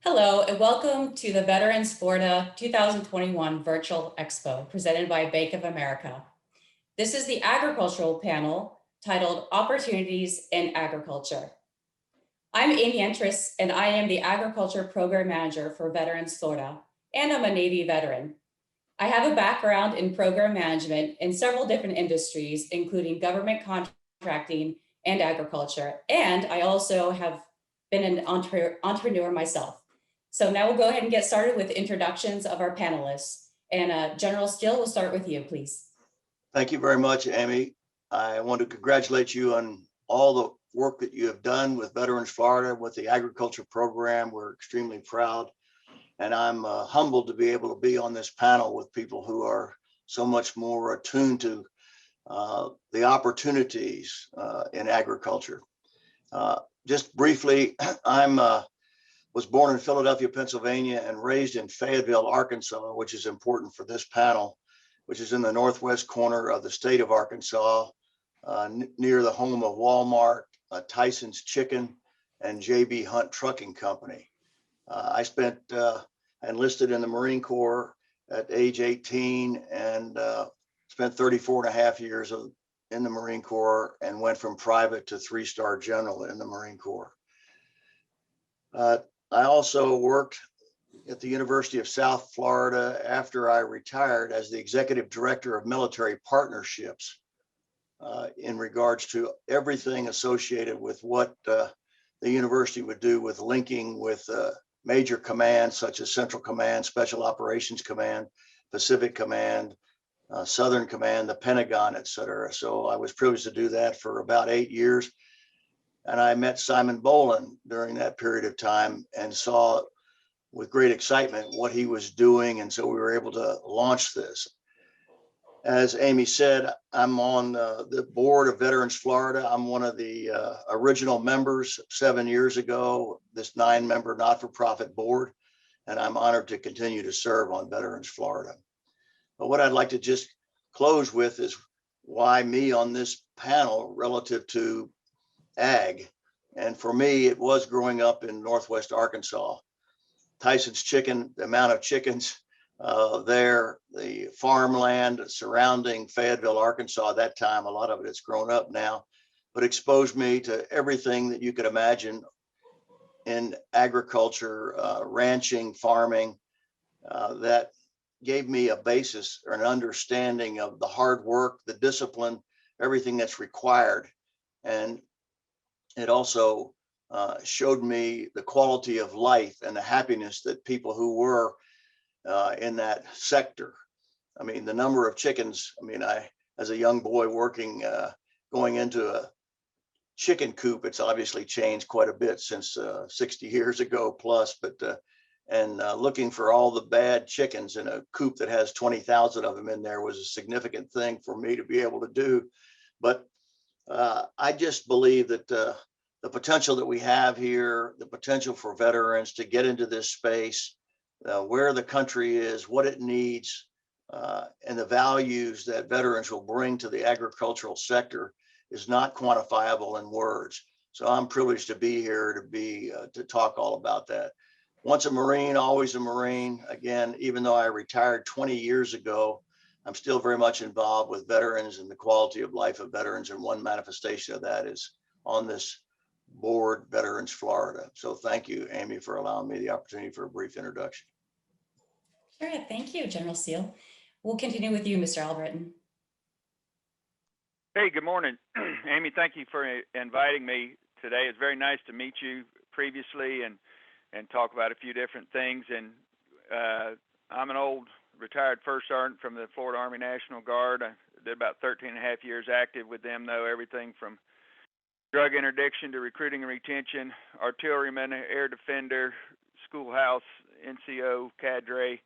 Hello, and welcome to the Veterans Florida 2021 Virtual Expo presented by Bank of America. This is the agricultural panel titled Opportunities in Agriculture. I'm Amy Entris, and I am the Agriculture Program Manager for Veterans Florida, and I'm a Navy veteran. I have a background in program management in several different industries, including government contracting and agriculture, and I also have been an entrepreneur myself. So now we'll go ahead and get started with introductions of our panelists. And General Steele, we'll start with you, please. Thank you very much, Amy. I want to congratulate you on all the work that you have done with Veterans Florida with the agriculture program. We're extremely proud, and I'm humbled to be able to be on this panel with people who are so much more attuned to the opportunities in agriculture. Just briefly, I was born in Philadelphia, Pennsylvania, and raised in Fayetteville, Arkansas, which is important for this panel, which is in the northwest corner of the state of Arkansas, near the home of Walmart, Tyson's Chicken, and J.B. Hunt Trucking Company. I enlisted in the Marine Corps at age 18 and spent 34 and a half years in the Marine Corps and went from private to three-star general in the Marine Corps. I also worked at the University of South Florida after I retired as the executive director of military partnerships in regards to everything associated with what the university would do with linking with major commands such as Central Command, Special Operations Command, Pacific Command, Southern Command, the Pentagon, et cetera. So I was privileged to do that for about 8 years. And I met Simon Bolin during that period of time and saw with great excitement what he was doing. And so we were able to launch this. As Amy said, I'm on the board of Veterans Florida. I'm one of the original members 7 years ago, this 9-member not-for-profit board, and I'm honored to continue to serve on Veterans Florida. But what I'd like to just close with is why me on this panel relative to ag. And for me, it was growing up in Northwest Arkansas. Tyson's Chicken, the amount of chickens there, the farmland surrounding Fayetteville, Arkansas at that time, a lot of it's grown up now, but exposed me to everything that you could imagine in agriculture, ranching, farming, that gave me a basis or an understanding of the hard work, the discipline, everything that's required. And it also showed me the quality of life and the happiness that people who were in that sector. I mean, the number of chickens, as a young boy working, going into a chicken coop, it's obviously changed quite a bit since 60 years ago plus, but looking for all the bad chickens in a coop that has 20,000 of them in there was a significant thing for me to be able to do. But I just believe that the potential that we have here, the potential for veterans to get into this space, where the country is, what it needs, and the values that veterans will bring to the agricultural sector is not quantifiable in words. So I'm privileged to be here to talk all about that. Once a Marine, always a Marine. Again, even though I retired 20 years ago, I'm still very much involved with veterans and the quality of life of veterans. And one manifestation of that is on this board, Veterans Florida. So thank you, Amy, for allowing me the opportunity for a brief introduction. Sure, thank you, General Steele. We'll continue with you, Mr. Albritton. Hey, good morning. Amy, thank you for inviting me today. It's very nice to meet you previously and talk about a few different things. And I'm an old retired first sergeant from the Florida Army National Guard. I did about 13 and a half years active with them, though, everything from drug interdiction to recruiting and retention, artilleryman, air defender, schoolhouse, NCO, cadre,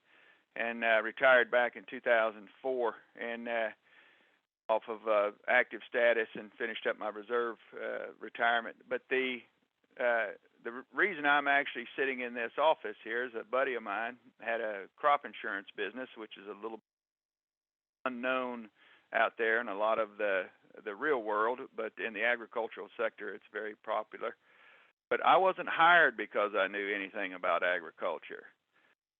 and retired back in 2004 and off of active status and finished up my reserve retirement. But the reason I'm actually sitting in this office here is a buddy of mine had a crop insurance business, which is a little unknown out there in a lot of the real world, but in the agricultural sector, it's very popular. But I wasn't hired because I knew anything about agriculture.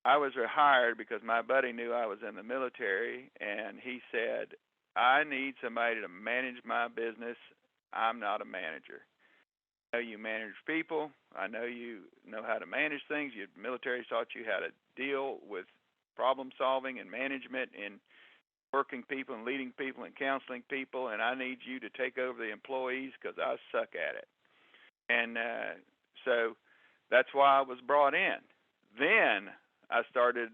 I was hired because my buddy knew I was in the military, and he said, I need somebody to manage my business. I'm not a manager. I know you manage people. I know you know how to manage things. Your military taught you how to deal with problem solving and management and working people and leading people and counseling people, and I need you to take over the employees because I suck at it. And so that's why I was brought in. Then I started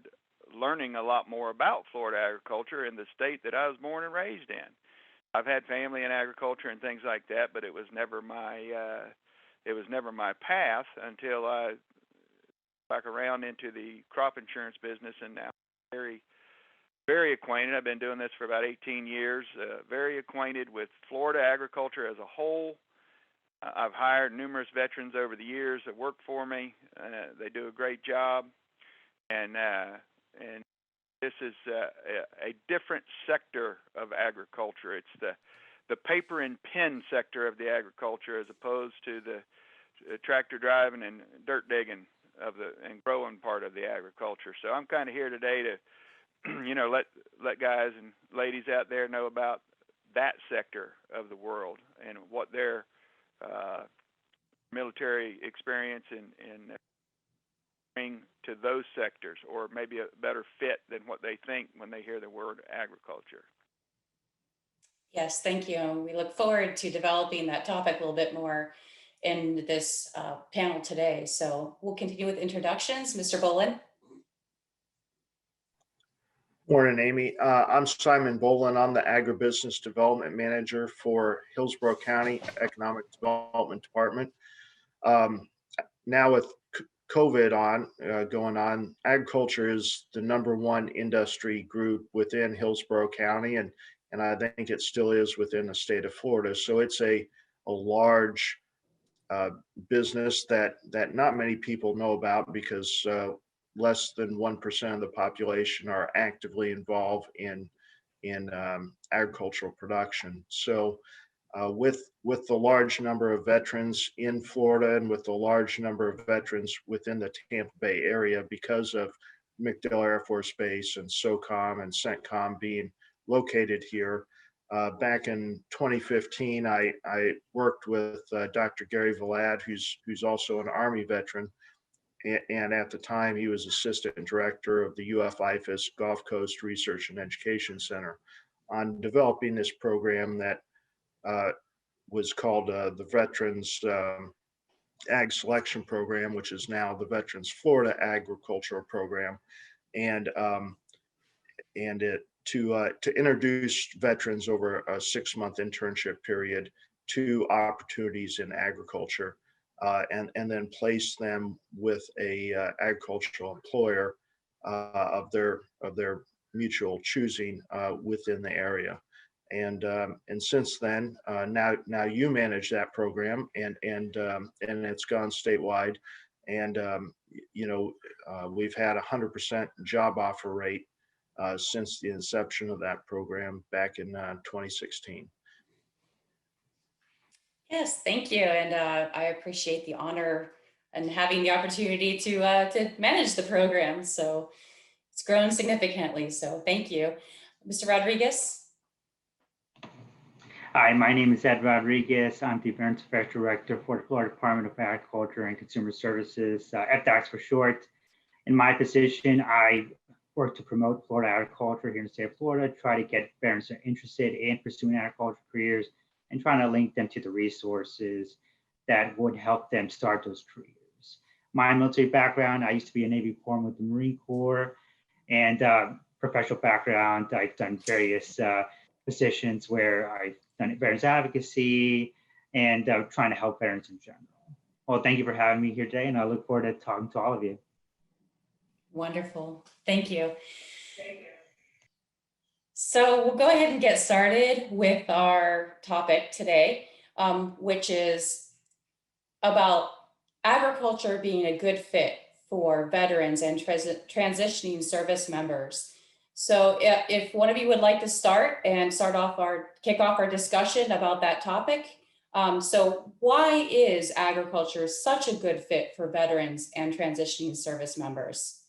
learning a lot more about Florida agriculture in the state that I was born and raised in. I've had family in agriculture and things like that, but it was never my path until I back around into the crop insurance business, and now very, very acquainted. I've been doing this for about 18 years. Very acquainted with Florida agriculture as a whole. I've hired numerous veterans over the years that work for me. They do a great job. And this is a different sector of agriculture. It's the paper and pen sector of the agriculture, as opposed to the tractor driving and dirt digging and growing part of the agriculture. So I'm kind of here today to, let guys and ladies out there know about that sector of the world and what their military experience and bring to those sectors, or maybe a better fit than what they think when they hear the word agriculture. Yes, thank you. We look forward to developing that topic a little bit more in this panel today. So we'll continue with introductions. Mr. Bolin. Morning, Amy. I'm Simon Bolin. I'm the Agribusiness Development Manager for Hillsborough County Economic Development Department. Now with COVID going on, agriculture is the #1 industry group within Hillsborough County, and I think it still is within the state of Florida. So it's a large business that not many people know about, because less than 1% of the population are actively involved in agricultural production. So with the large number of veterans in Florida, and with the large number of veterans within the Tampa Bay area, because of MacDill Air Force Base and SOCOM and CENTCOM being located here, back in 2015, I worked with Dr. Gary Valad, who's also an Army veteran. And at the time, he was assistant director of the UF-IFAS Gulf Coast Research and Education Center, on developing this program that was called the Veterans Ag Selection Program, which is now the Veterans Florida Agricultural Program, and it to introduce veterans over a 6-month internship period to opportunities in agriculture. And then place them with a agricultural employer of their mutual choosing within the area. And since then, now you manage that program, and it's gone statewide, and we've had 100% job offer rate since the inception of that program back in 2016. Yes, thank you. And I appreciate the honor and having the opportunity to manage the program. So it's grown significantly. So thank you. Mr. Rodriguez. Hi, my name is Ed Rodriguez. I'm the Veterans Affairs Director for the Florida Department of Agriculture and Consumer Services, FDACS for short. In my position, I work to promote Florida agriculture here in the state of Florida, try to get veterans interested in pursuing agricultural careers, and trying to link them to the resources that would help them start those careers. My military background, I used to be a Navy corpsman with the Marine Corps, and professional background, I've done various positions where I've done veterans advocacy and trying to help veterans in general. Well, thank you for having me here today, and I look forward to talking to all of you. Wonderful. Thank you. So we'll go ahead and get started with our topic today, which is about agriculture being a good fit for veterans and transitioning service members. So if one of you would like to kick off our discussion about that topic, So why is agriculture such a good fit for veterans and transitioning service members?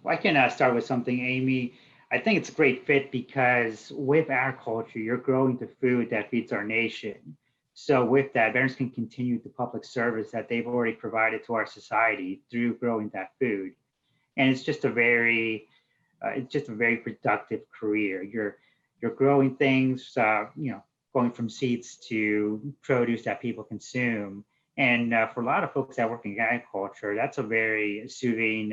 Well, I can start with something, Amy. I think it's a great fit because with agriculture, you're growing the food that feeds our nation. So with that, veterans can continue the public service that they've already provided to our society through growing that food. And it's just a very productive career. You're growing things, going from seeds to produce that people consume. And for a lot of folks that work in agriculture, that's a very soothing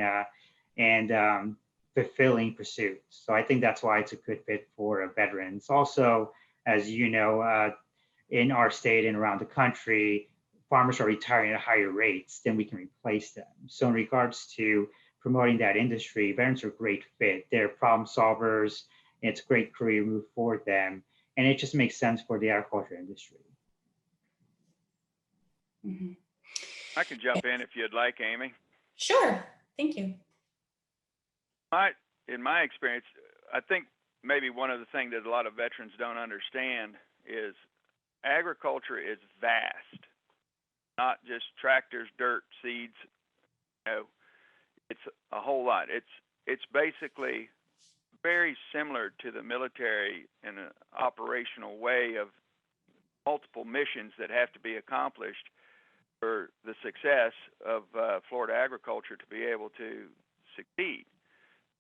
and fulfilling pursuit. So I think that's why it's a good fit for veterans. Also, as you know, in our state and around the country, farmers are retiring at higher rates than we can replace them. So in regards to promoting that industry, veterans are a great fit. They're problem solvers, and it's a great career move for them. And it just makes sense for the agriculture industry. Mm-hmm. I can jump in if you'd like, Amy. Sure, thank you. In my experience, I think maybe one of the things that a lot of veterans don't understand is agriculture is vast, not just tractors, dirt, seeds. It's a whole lot. It's basically very similar to the military in an operational way of multiple missions that have to be accomplished for the success of Florida agriculture to be able to succeed.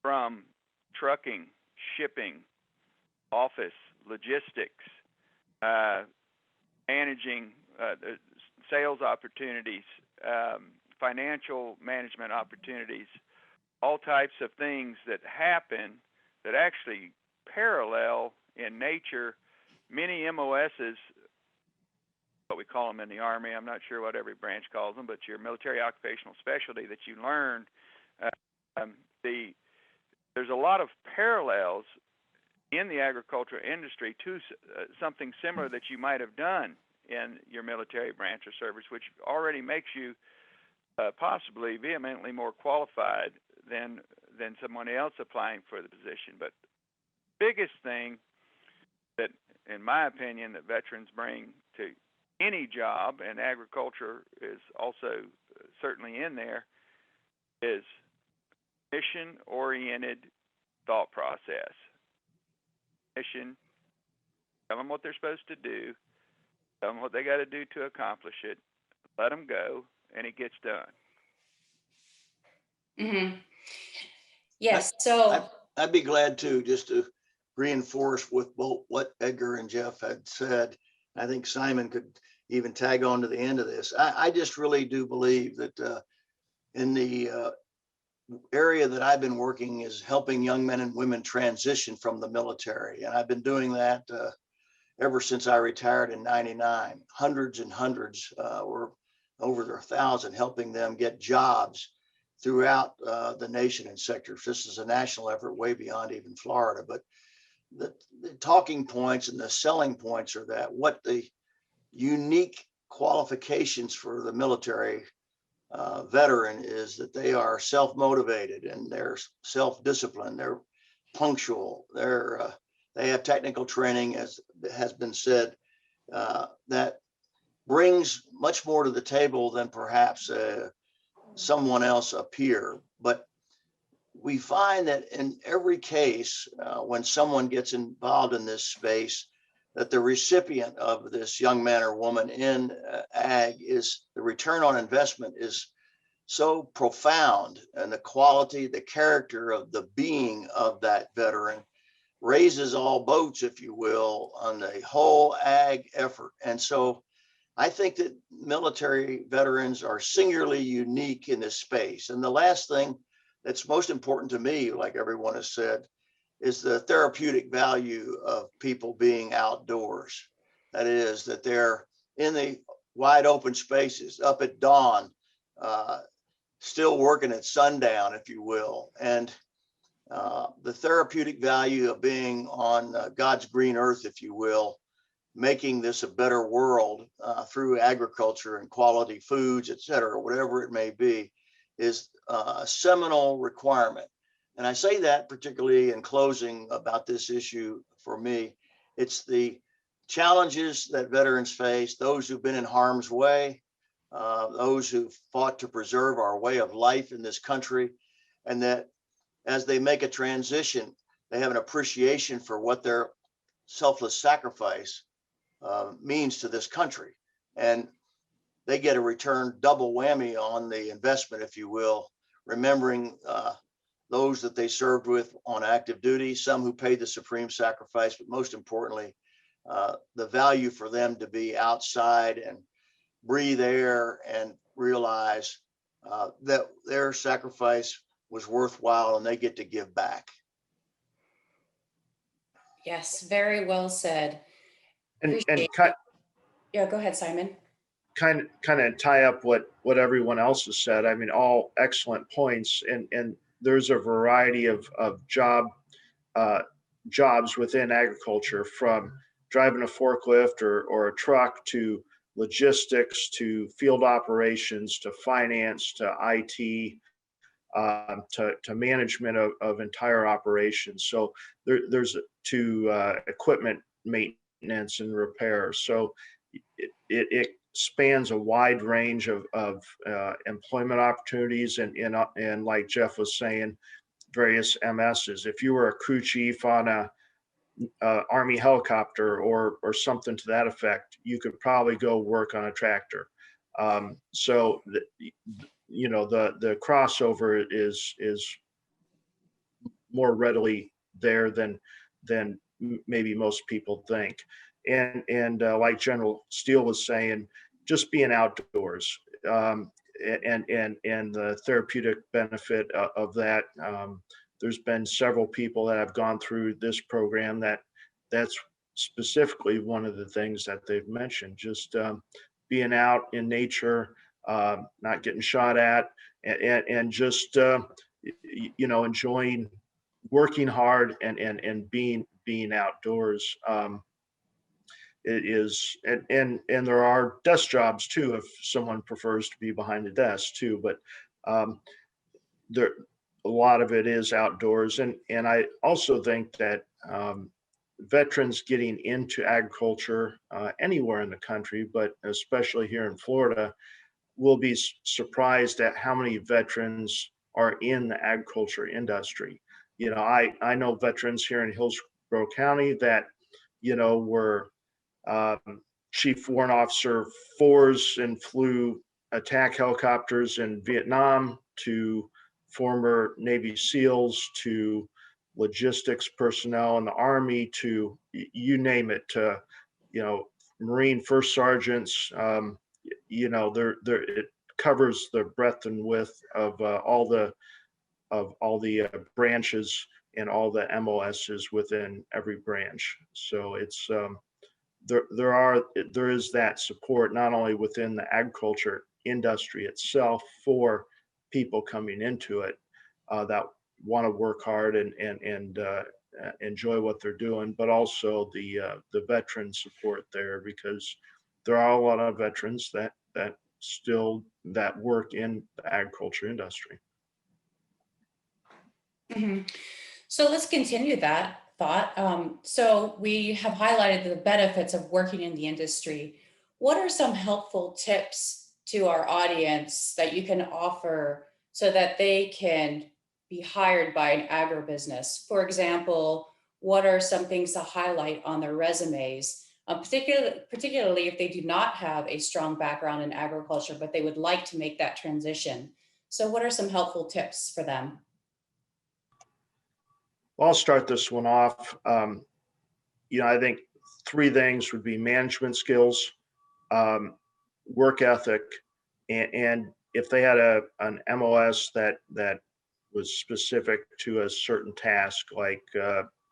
From trucking, shipping, office, logistics, managing sales opportunities, financial management opportunities, all types of things that happen that actually parallel in nature many MOSs, what we call them in the Army. I'm not sure what every branch calls them, but your military occupational specialty that you learn. There's a lot of parallels in the agricultural industry to something similar that you might have done in your military branch or service, which already makes you possibly vehemently more qualified than someone else applying for the position. But the biggest thing that, in my opinion, that veterans bring to any job, and agriculture is also certainly in there, is mission-oriented thought process. Mission, tell them what they're supposed to do, tell them what they got to do to accomplish it, let them go, and it gets done. Mm-hmm. Yes, so I'd be glad to, just to reinforce with both what Edgar and Jeff had said. I think Simon could even tag on to the end of this. I just really do believe that in the area that I've been working is helping young men and women transition from the military. And I've been doing that ever since I retired in '99. Hundreds and hundreds, or over 1,000, helping them get jobs throughout the nation and sectors. This is a national effort way beyond even Florida. But the talking points and the selling points are that what the unique qualifications for the military veteran is that they are self-motivated and they're self-disciplined, they're punctual, they have technical training, as has been said, that brings much more to the table than perhaps someone else up here. But we find that in every case, when someone gets involved in this space, that the recipient of this young man or woman in ag is the return on investment is so profound, and the quality, the character of the being of that veteran raises all boats, if you will, on the whole ag effort. And so I think that military veterans are singularly unique in this space. And the last thing that's most important to me, like everyone has said, is the therapeutic value of people being outdoors. That is, that they're in the wide open spaces, up at dawn, still working at sundown, if you will. And the therapeutic value of being on God's green earth, if you will, making this a better world through agriculture and quality foods, et cetera, whatever it may be, is a seminal requirement And I say that particularly in closing about this issue for me. It's the challenges that veterans face, those who've been in harm's way, those who fought to preserve our way of life in this country, and that as they make a transition, they have an appreciation for what their selfless sacrifice means to this country. And they get a return double whammy on the investment, if you will, remembering those that they served with on active duty, some who paid the supreme sacrifice, but most importantly, the value for them to be outside and breathe air and realize that their sacrifice was worthwhile and they get to give back. Yes, very well said. And Appreciate Yeah, go ahead, Simon. kind of tie up what everyone else has said. I mean, all excellent points, and there's a variety of jobs within agriculture, from driving a forklift or a truck to logistics to field operations to finance to IT to management of entire operations. So there's to equipment maintenance and repair. So it spans a wide range of employment opportunities and like Jeff was saying, various MSs. If you were a crew chief on a Army helicopter or something to that effect, you could probably go work on a tractor. So the crossover is more readily there than maybe most people think. And like General Steele was saying, just being outdoors and the therapeutic benefit of that. There's been several people that have gone through this program that's specifically one of the things that they've mentioned, just being out in nature, not getting shot at, and just enjoying working hard and being outdoors. It is, and there are desk jobs too if someone prefers to be behind a desk too, but there a lot of it is outdoors. And I also think that veterans getting into agriculture anywhere in the country, but especially here in Florida, will be surprised at how many veterans are in the agriculture industry. I know veterans here in Hillsborough County that, were Chief Warrant Officer 4s and flew attack helicopters in Vietnam, to former Navy SEALs, to logistics personnel in the Army, to you name it, to, Marine first sergeants. It covers the breadth and width of all the branches and all the MOSs within every branch. So it's there is that support not only within the agriculture industry itself for people coming into it that want to work hard and enjoy what they're doing, but also the veteran support there, because there are a lot of veterans that still work in the agriculture industry. Mhm. So let's continue that thought. So we have highlighted the benefits of working in the industry. What are some helpful tips to our audience that you can offer so that they can be hired by an agribusiness? For example, what are some things to highlight on their resumes, particularly if they do not have a strong background in agriculture, but they would like to make that transition? So what are some helpful tips for them? Well, I'll start this one off. I think three things would be management skills, work ethic, and if they had an MOS that was specific to a certain task, like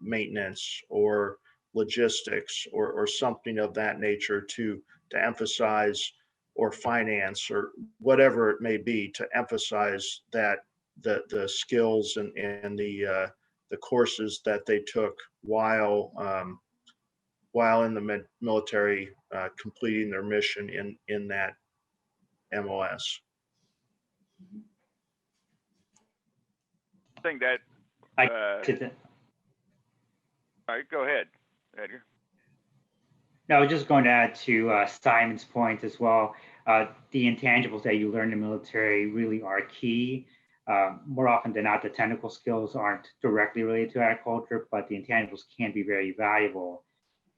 maintenance or logistics or something of that nature, to emphasize, or finance, or whatever it may be, to emphasize that the skills and the courses that they took while in the military, completing their mission in that MOS. I think that I- all right, go ahead, Edgar. No, I was just going to add to Simon's point as well. The intangibles that you learn in the military really are key. More often than not, the technical skills aren't directly related to agriculture, but the intangibles can be very valuable.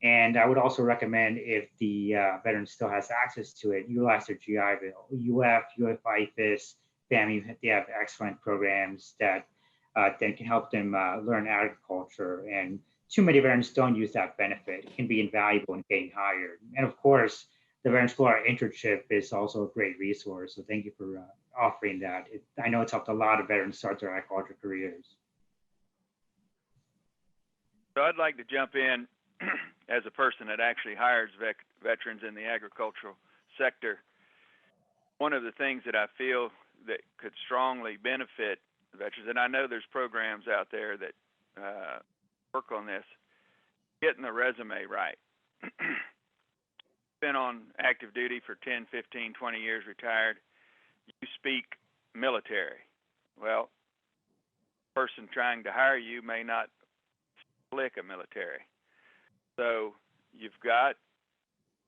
And I would also recommend, if the veteran still has access to it, utilize their GI Bill. UFIFIS, FAMI, they have excellent programs that can help them learn agriculture. And too many veterans don't use that benefit. It can be invaluable in getting hired. And of course, the Veterans Florida internship is also a great resource. So thank you for offering that. I know it's helped a lot of veterans start their agriculture careers. So I'd like to jump in as a person that actually hires veterans in the agricultural sector. One of the things that I feel that could strongly benefit veterans, and I know there's programs out there that work on this, getting the resume right. Been on active duty for 10, 15, 20 years, retired. You speak military. Well, the person trying to hire you may not lick a military. So you've got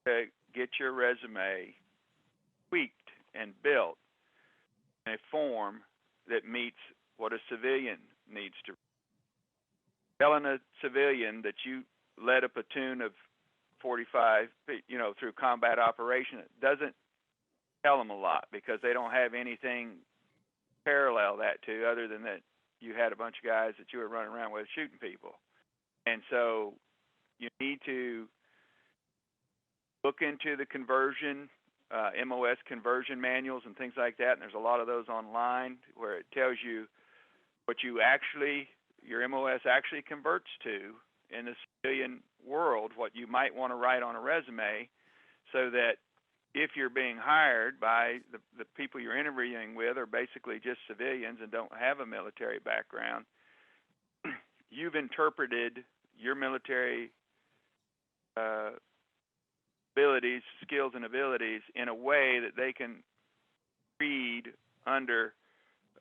to get your resume tweaked and built in a form that meets what a civilian needs to. Telling a civilian that you led a platoon of 45, through combat operation, it doesn't tell them a lot, because they don't have anything parallel that to, other than that you had a bunch of guys that you were running around with shooting people. And so you need to look into the conversion, MOS conversion manuals and things like that. And there's a lot of those online where it tells you what your MOS actually converts to in the civilian world, what you might want to write on a resume, so that if you're being hired by the people you're interviewing with are basically just civilians and don't have a military background, you've interpreted your military skills and abilities in a way that they can read under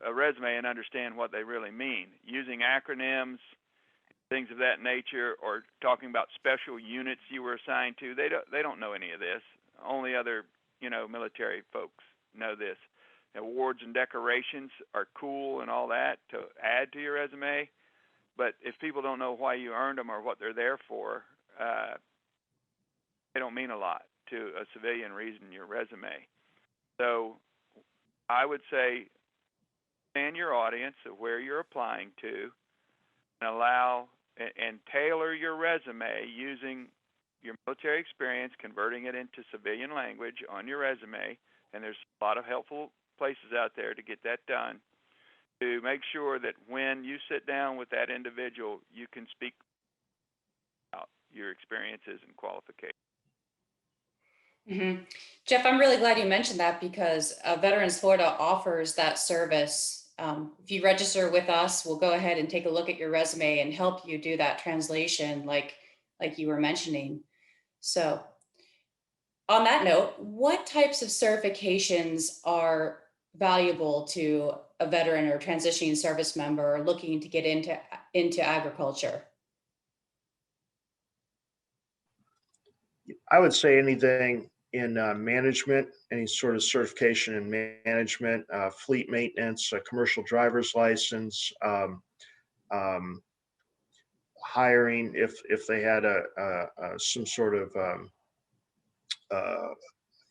a resume and understand what they really mean. Using acronyms, things of that nature, or talking about special units you were assigned to, they don't know any of this. Only other, military folks know this. Awards and decorations are cool and all that to add to your resume, but if people don't know why you earned them or what they're there for, they don't mean a lot to a civilian reading your resume. So I would say, understand your audience of where you're applying to, and allow and tailor your resume using your military experience, converting it into civilian language on your resume. And there's a lot of helpful places out there to get that done, to make sure that when you sit down with that individual, you can speak about your experiences and qualifications. Mm-hmm. Jeff, I'm really glad you mentioned that, because Veterans Florida offers that service. If you register with us, we'll go ahead and take a look at your resume and help you do that translation like you were mentioning. So on that note, what types of certifications are valuable to a veteran or transitioning service member looking to get into agriculture? I would say anything in management, any sort of certification in management, fleet maintenance, a commercial driver's license, hiring if they had some sort of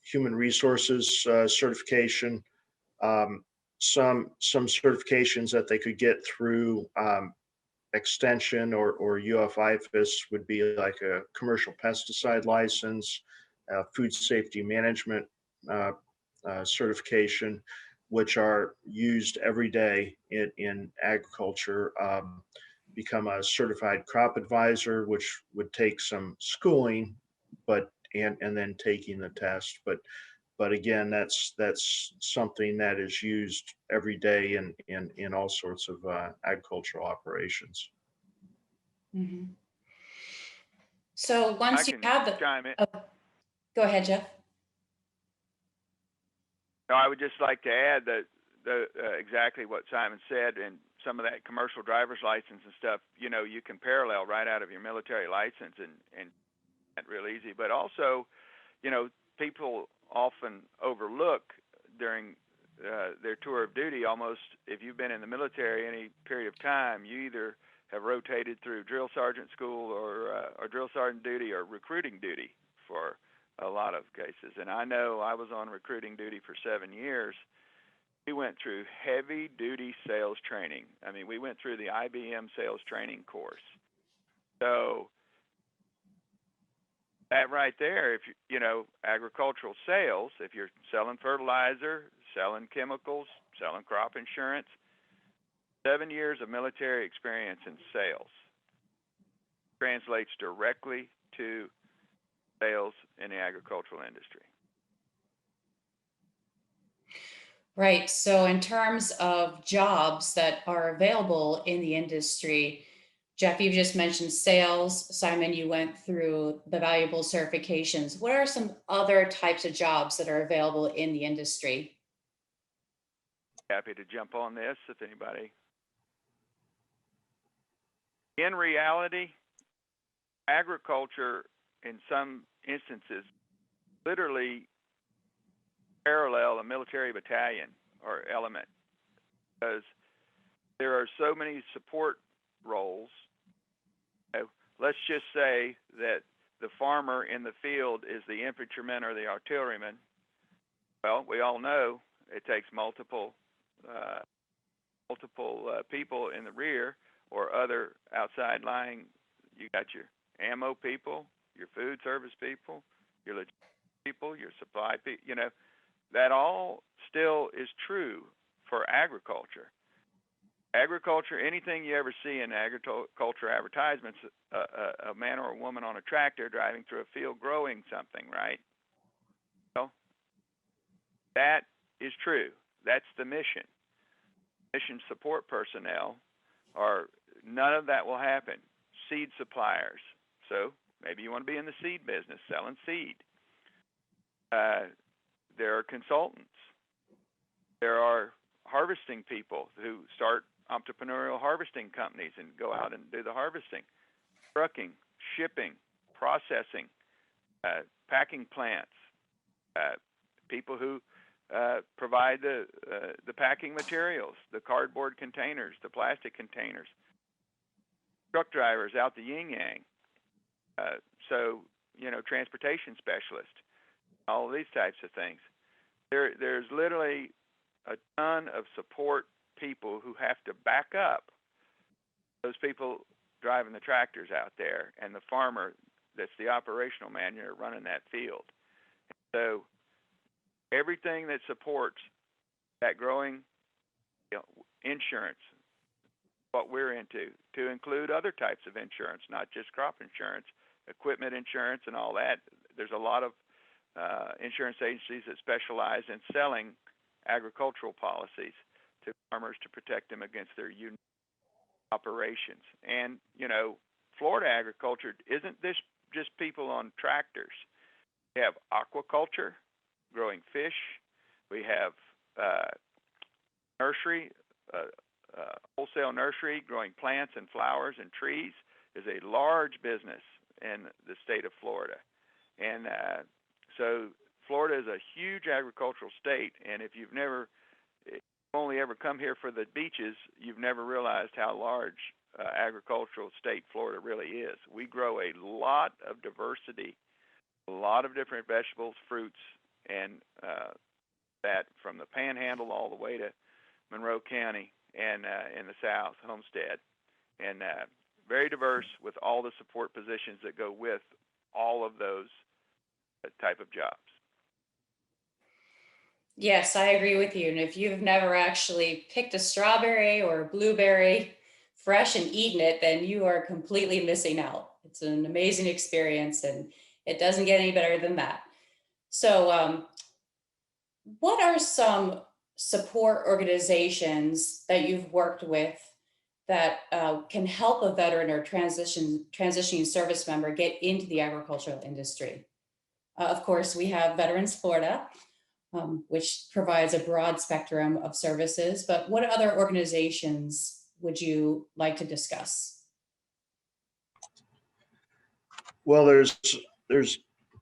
human resources certification, some certifications that they could get through extension or UFIFIS would be like a commercial pesticide license, food safety management certification, which are used every day in agriculture. Become a certified crop advisor, which would take some schooling, and then taking the test. But again, that's something that is used every day in all sorts of agricultural operations. Mm-hmm. So once you have the, chime in. Go ahead, Jeff. No, I would just like to add that exactly what Simon said, and some of that commercial driver's license and stuff, you know, you can parallel right out of your military license and that's real easy. But also, you know, people often overlook during their tour of duty, almost if you've been in the military any period of time, you either have rotated through drill sergeant school or drill sergeant duty or recruiting duty for a lot of cases. And I know I was on recruiting duty for 7 years. We went through heavy duty sales training. I mean, we went through the IBM sales training course. So that right there, if you know, agricultural sales, if you're selling fertilizer, selling chemicals, selling crop insurance, 7 years of military experience in sales translates directly to sales in the agricultural industry. Right. So in terms of jobs that are available in the industry, Jeff, you just mentioned sales. Simon, you went through the valuable certifications. What are some other types of jobs that are available in the industry? Happy to jump on this if anybody. In reality, agriculture in some instances literally parallel a military battalion or element, because there are so many support roles. Let's just say that the farmer in the field is the infantryman or the artilleryman. Well, we all know it takes multiple people in the rear or other outside lying. You got your ammo people, your food service people, your logistics people, your supply people, you know, that all still is true for agriculture. Agriculture, anything you ever see in agriculture advertisements, a man or a woman on a tractor driving through a field growing something, right? Well, that is true. That's the mission. Mission support personnel are, none of that will happen. Seed suppliers. So maybe you want to be in the seed business, selling seed. There are consultants. There are harvesting people who start entrepreneurial harvesting companies and go out and do the harvesting. Trucking, shipping, processing, packing plants, people who provide the packing materials, the cardboard containers, the plastic containers, truck drivers out the yin-yang. So, you know, transportation specialists, all of these types of things. There's literally a ton of support people who have to back up those people driving the tractors out there and the farmer that's the operational manager running that field. So everything that supports that growing, you know, insurance, what we're into, to include other types of insurance, not just crop insurance, equipment insurance and all that. There's a lot of insurance agencies that specialize in selling agricultural policies to farmers to protect them against their unique operations. And, you know, Florida agriculture isn't this just people on tractors. We have aquaculture, growing fish. We have nursery, wholesale nursery, growing plants and flowers and trees is a large business in the state of Florida. And so Florida is a huge agricultural state, and if you've only ever come here for the beaches, you've never realized how large agricultural state Florida really is. We grow a lot of diversity, a lot of different vegetables, fruits, and that from the Panhandle all the way to Monroe County and in the South, Homestead, and very diverse with all the support positions that go with all of those type of jobs. Yes, I agree with you. And if you've never actually picked a strawberry or a blueberry fresh and eaten it, then you are completely missing out. It's an amazing experience and it doesn't get any better than that. So what are some support organizations that you've worked with that can help a veteran or transitioning service member get into the agricultural industry? Of course, we have Veterans Florida, which provides a broad spectrum of services, but what other organizations would you like to discuss? Well, there's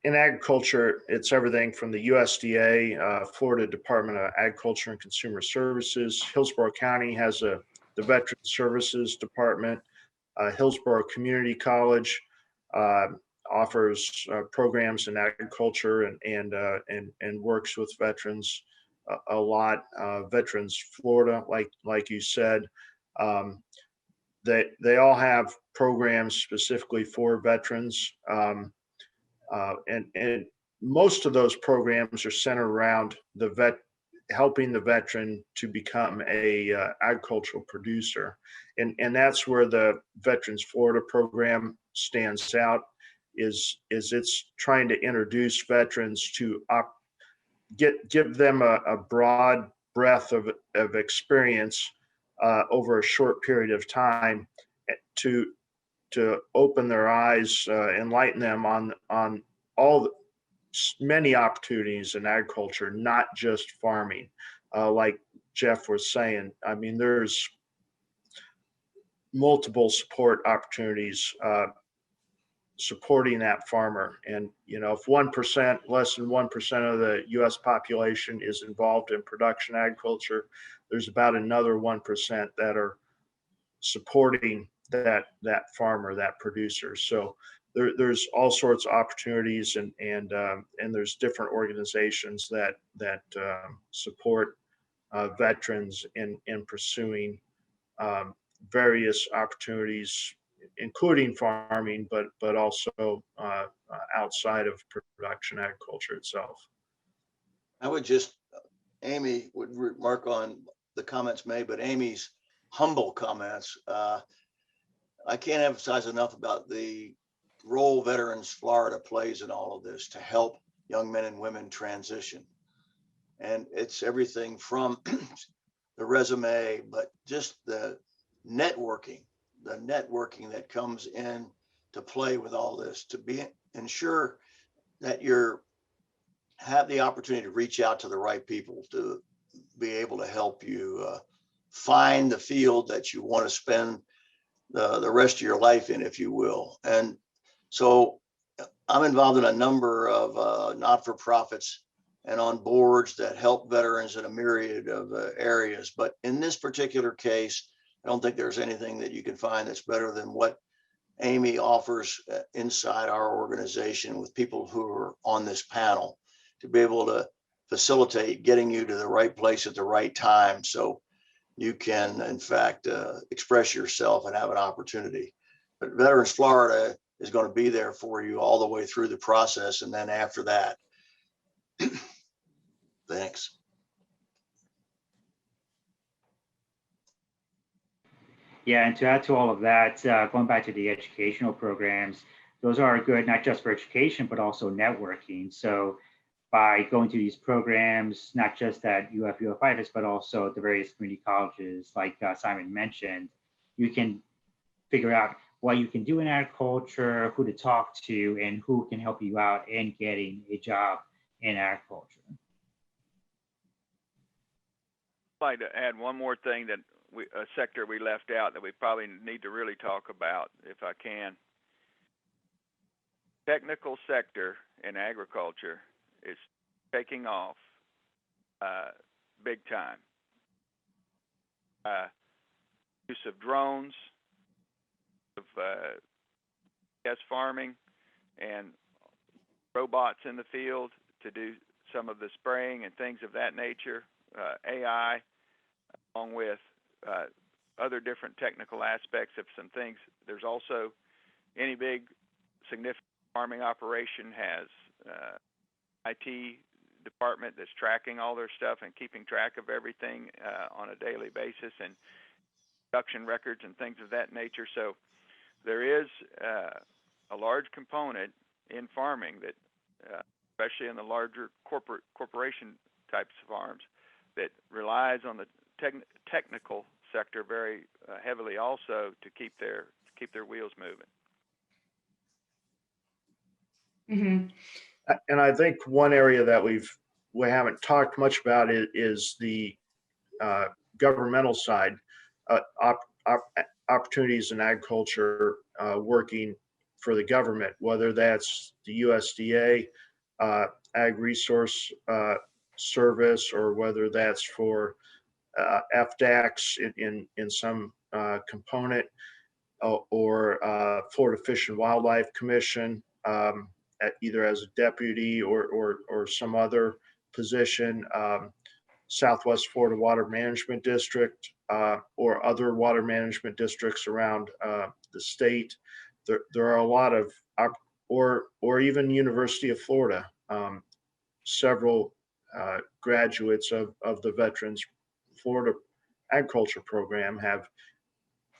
in agriculture, it's everything from the USDA, Florida Department of Agriculture and Consumer Services. Hillsborough County has the Veteran Services Department. Hillsborough Community College offers programs in agriculture and works with veterans a lot. Veterans Florida, like you said, they all have programs specifically for veterans, and most of those programs are centered around helping the veteran to become a agricultural producer, and that's where the Veterans Florida program stands out. Is it's trying to introduce veterans to give them a broad breadth of experience over a short period of time to open their eyes, enlighten them on many opportunities in agriculture, not just farming. Like Jeff was saying, I mean, there's multiple support opportunities supporting that farmer. And, you know, if 1%, less than 1% of the US population is involved in production agriculture, there's about another 1% that are supporting that farmer, that producer. So there's all sorts of opportunities, and there's different organizations that support veterans in pursuing various opportunities, including farming, but also outside of production agriculture itself. I would just, Amy would remark on the comments made, but Amy's humble comments. I can't emphasize enough about the role Veterans Florida plays in all of this to help young men and women transition. And it's everything from the resume, but just the networking that comes in to play with all this, to ensure that have the opportunity to reach out to the right people to be able to help you find the field that you want to spend the rest of your life in, if you will. And so I'm involved in a number of not-for-profits and on boards that help veterans in a myriad of areas. But in this particular case, I don't think there's anything that you can find that's better than what Amy offers inside our organization with people who are on this panel, to be able to facilitate getting you to the right place at the right time, so you can, in fact, express yourself and have an opportunity. But Veterans Florida is going to be there for you all the way through the process. And then after that, thanks. Yeah, and to add to all of that, going back to the educational programs, those are good not just for education, but also networking. So by going to these programs, not just at UF-UFItis, but also at the various community colleges, like Simon mentioned, you can figure out what you can do in agriculture, who to talk to, and who can help you out in getting a job in agriculture. I'd like to add one more thing, that a sector we left out that we probably need to really talk about, if I can. Technical sector in agriculture is taking off big time. Use of drones, of farming, and robots in the field to do some of the spraying and things of that nature. AI, along with other different technical aspects of some things. There's also any big significant farming operation has IT department that's tracking all their stuff and keeping track of everything on a daily basis, and production records and things of that nature. So there is a large component in farming that, especially in the larger corporation types of farms, that relies on the technical sector very heavily also to keep their wheels moving. Mm-hmm. And I think one area that we haven't talked much about is the governmental side, opportunities in agriculture working for the government, whether that's the USDA, Ag Resource Service, or whether that's for FDACS in some component, or Florida Fish and Wildlife Commission, either as a deputy or some other position, Southwest Florida Water Management District, or other water management districts around the state. There are a lot of, or even University of Florida. Several graduates of the Veterans Florida Agriculture Program have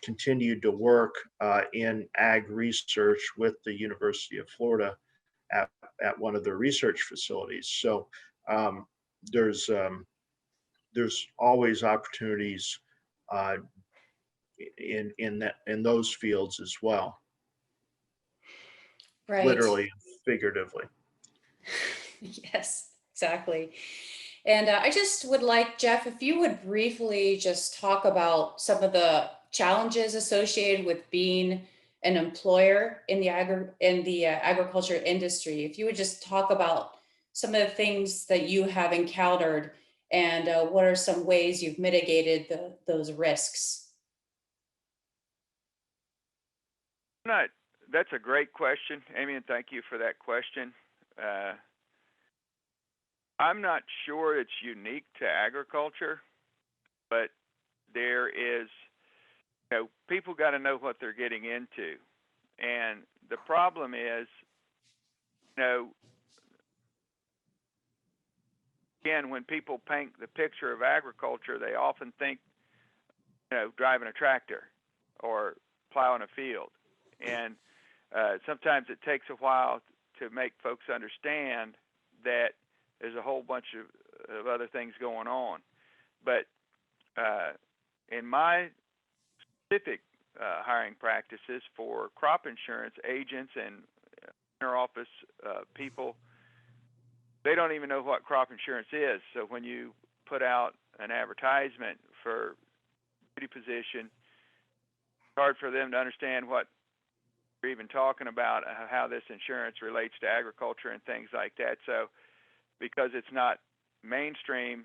continued to work in ag research with the University of Florida at one of their research facilities. So there's always opportunities in those fields as well, Right. literally and figuratively. Yes, exactly. And I just would like, Jeff, if you would briefly just talk about some of the challenges associated with being an employer in the agriculture industry. If you would just talk about some of the things that you have encountered, and what are some ways you've mitigated those risks? That's a great question, Amy, and thank you for that question. I'm not sure it's unique to agriculture, but there is, people got to know what they're getting into. And the problem is, again, when people paint the picture of agriculture, they often think, driving a tractor or plowing a field. And sometimes it takes a while to make folks understand that there's a whole bunch of other things going on. But in my specific hiring practices for crop insurance agents and inter-office people, they don't even know what crop insurance is. So when you put out an advertisement for a duty position, it's hard for them to understand what you're even talking about, how this insurance relates to agriculture and things like that. So because it's not mainstream,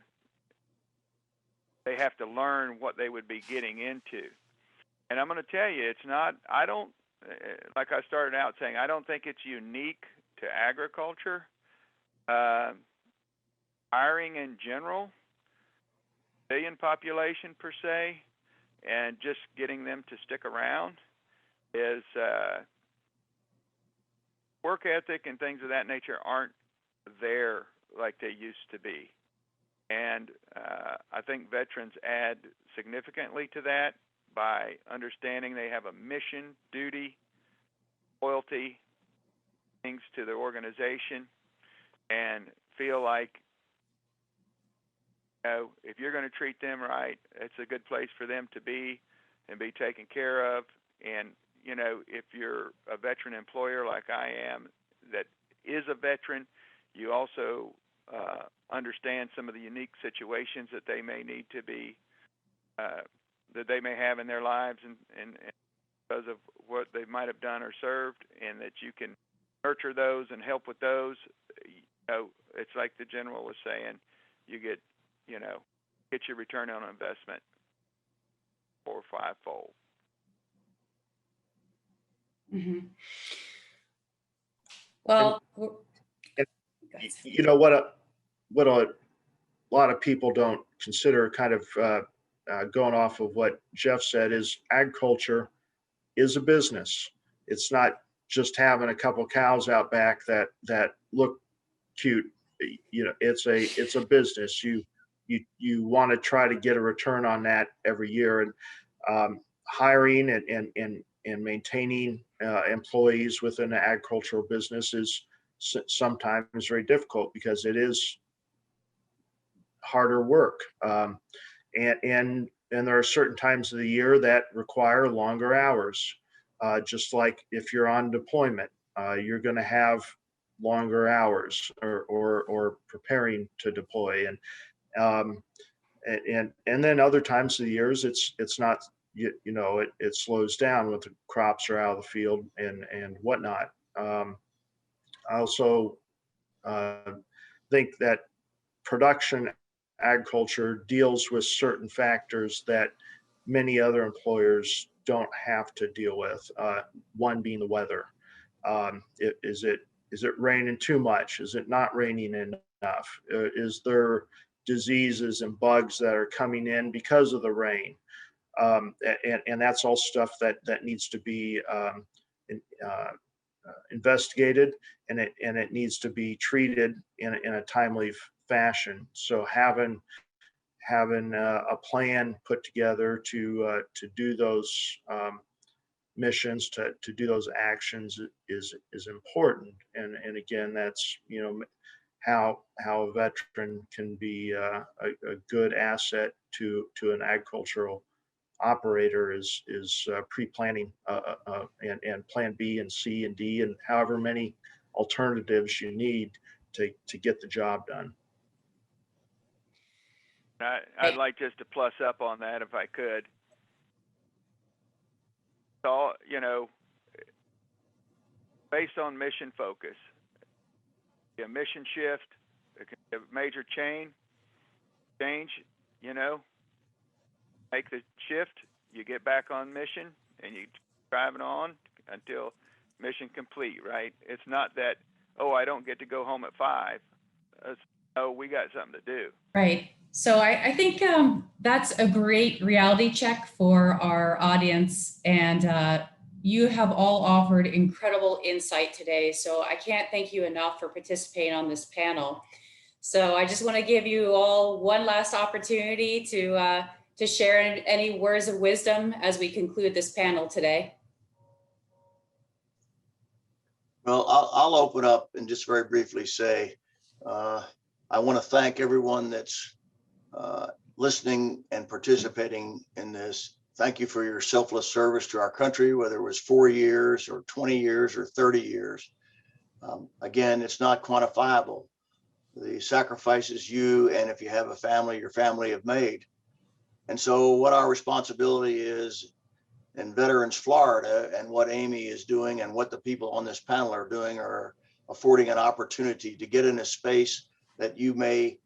they have to learn what they would be getting into. And I'm going to tell you, it's not, like I started out saying, I don't think it's unique to agriculture. Hiring in general, civilian population per se, and just getting them to stick around is work ethic and things of that nature aren't there like they used to be. And I think veterans add significantly to that by understanding they have a mission, duty, loyalty, things to their organization, and feel like, if you're going to treat them right, it's a good place for them to be and be taken care of. And, if you're a veteran employer like I am that is a veteran, you also understand some of the unique situations that they may need to be, that they may have in their lives and because of what they might have done or served, and that you can nurture those and help with those. It's like the general was saying, you get your return on investment 4 or 5-fold. Mm-hmm. Well, What a lot of people don't consider, kind of going off of what Jeff said, is agriculture is a business. It's not just having a couple cows out back that look cute. It's a business. You want to try to get a return on that every year, and hiring and maintaining employees within the agricultural business is sometimes very difficult because it is harder work. And there are certain times of the year that require longer hours. Just like if you're on deployment, you're going to have longer hours or preparing to deploy. And then other times of the years, it's not, it slows down when the crops are out of the field and whatnot. I also think that production agriculture deals with certain factors that many other employers don't have to deal with. One being the weather. Is it raining too much? Is it not raining enough? Is there diseases and bugs that are coming in because of the rain? And that's all stuff that needs to be investigated, and it needs to be treated in a timely fashion. So having a plan put together to do those missions, to do those actions is important. And again, that's how a veteran can be a good asset to an agricultural operator is pre-planning and plan B and C and D and however many alternatives you need to get the job done. I'd like just to plus up on that if I could. So, based on mission focus, a mission shift, a major change, make the shift, you get back on mission, and you drive it on until mission complete, right? It's not that, oh, I don't get to go home at 5. Oh, we got something to do. Right. So I think that's a great reality check for our audience. And you have all offered incredible insight today. So I can't thank you enough for participating on this panel. So I just want to give you all one last opportunity to share any words of wisdom as we conclude this panel today. Well, I'll open up and just very briefly say, I want to thank everyone that's listening and participating in this. Thank you for your selfless service to our country, whether it was 4 years or 20 years or 30 years. Again, it's not quantifiable. The sacrifices you, and if you have a family, your family have made. And so what our responsibility is in Veterans Florida, and what Amy is doing and what the people on this panel are doing, are affording an opportunity to get in a space that you may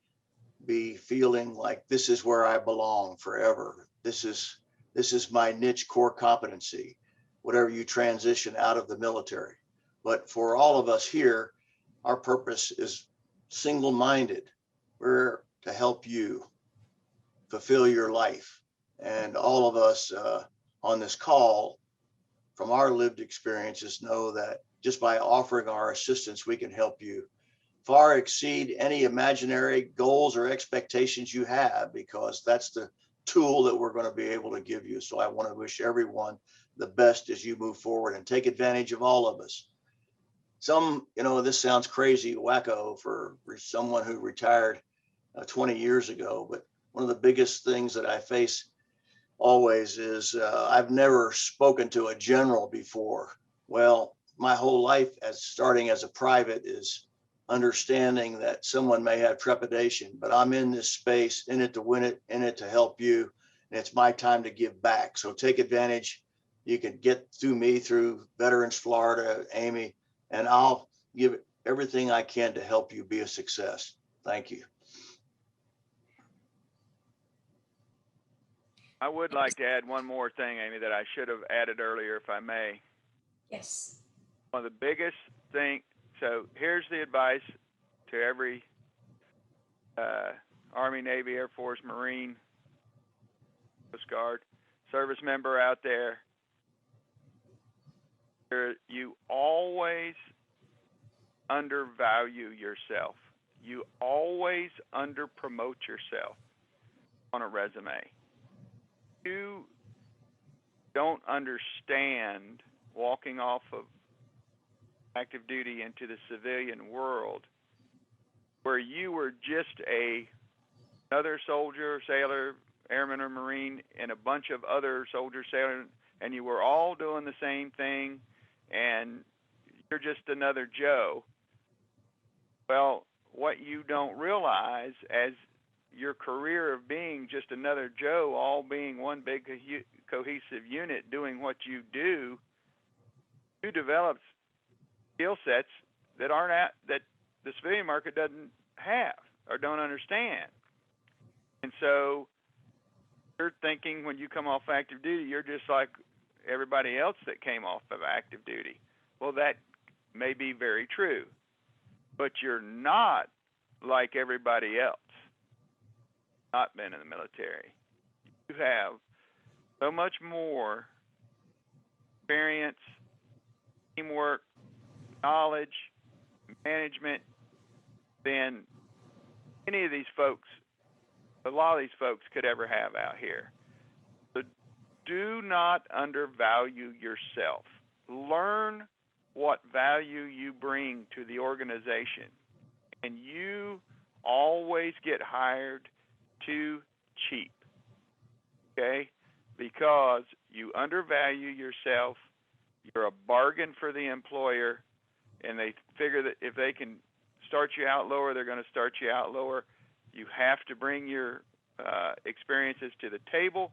be feeling like, this is where I belong forever. This is my niche core competency, whatever you transition out of the military. But for all of us here, our purpose is single-minded. We're to help you fulfill your life. And all of us on this call, from our lived experiences, know that just by offering our assistance, we can help you far exceed any imaginary goals or expectations you have, because that's the tool that we're going to be able to give you. So I want to wish everyone the best as you move forward and take advantage of all of us. This sounds crazy, wacko for someone who retired 20 years ago, but one of the biggest things that I face always is I've never spoken to a general before. Well, my whole life starting as a private is understanding that someone may have trepidation, but I'm in this space, in it to win it, in it to help you. And it's my time to give back. So take advantage. You can get through me through Veterans Florida, Amy, and I'll give everything I can to help you be a success. Thank you. I would like to add one more thing, Amy, that I should have added earlier, if I may. Yes. One of the biggest things, so here's the advice to every Army, Navy, Air Force, Marine, Coast Guard service member out there. You always undervalue yourself. You always underpromote yourself on a resume. You don't understand walking off of active duty into the civilian world, where you were just another soldier, sailor, airman, or Marine, and a bunch of other soldiers, sailors, and you were all doing the same thing, and you're just another Joe. Well, what you don't realize as your career of being just another Joe, all being one big cohesive unit doing what you do, you develop skill sets that that the civilian market doesn't have or don't understand. And so you're thinking when you come off active duty, you're just like everybody else that came off of active duty. Well, that may be very true, but you're not like everybody else not been in the military. You have so much more experience, teamwork, knowledge, management than any of these folks, a lot of these folks could ever have out here. So do not undervalue yourself. Learn what value you bring to the organization. And you always get hired too cheap, okay? Because you undervalue yourself, you're a bargain for the employer, and they figure that if they can start you out lower, they're going to start you out lower. You have to bring your experiences to the table.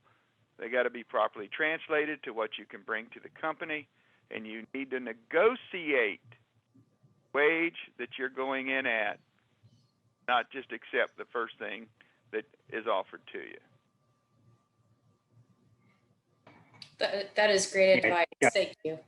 They got to be properly translated to what you can bring to the company, and you need to negotiate wage that you're going in at, not just accept the first thing that is offered to you. That is great advice. Yeah. Thank you.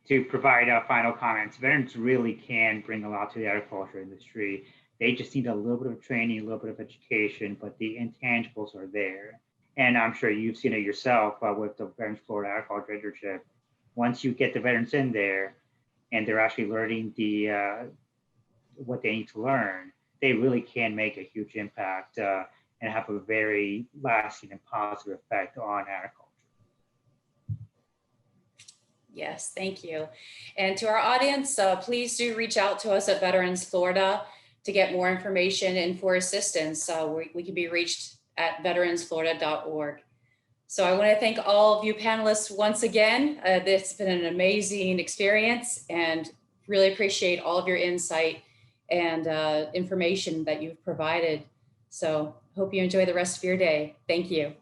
To provide final comments, veterans really can bring a lot to the agriculture industry. They just need a little bit of training, a little bit of education, but the intangibles are there. And I'm sure you've seen it yourself with the Veterans Florida Agriculture Internship. Once you get the veterans in there and they're actually learning what they need to learn, they really can make a huge impact and have a very lasting and positive effect on agriculture. Yes, thank you. And to our audience, please do reach out to us at Veterans Florida to get more information and for assistance. We can be reached at veteransflorida.org. So I want to thank all of you panelists once again. This has been an amazing experience and really appreciate all of your insight and information that you've provided. So hope you enjoy the rest of your day. Thank you.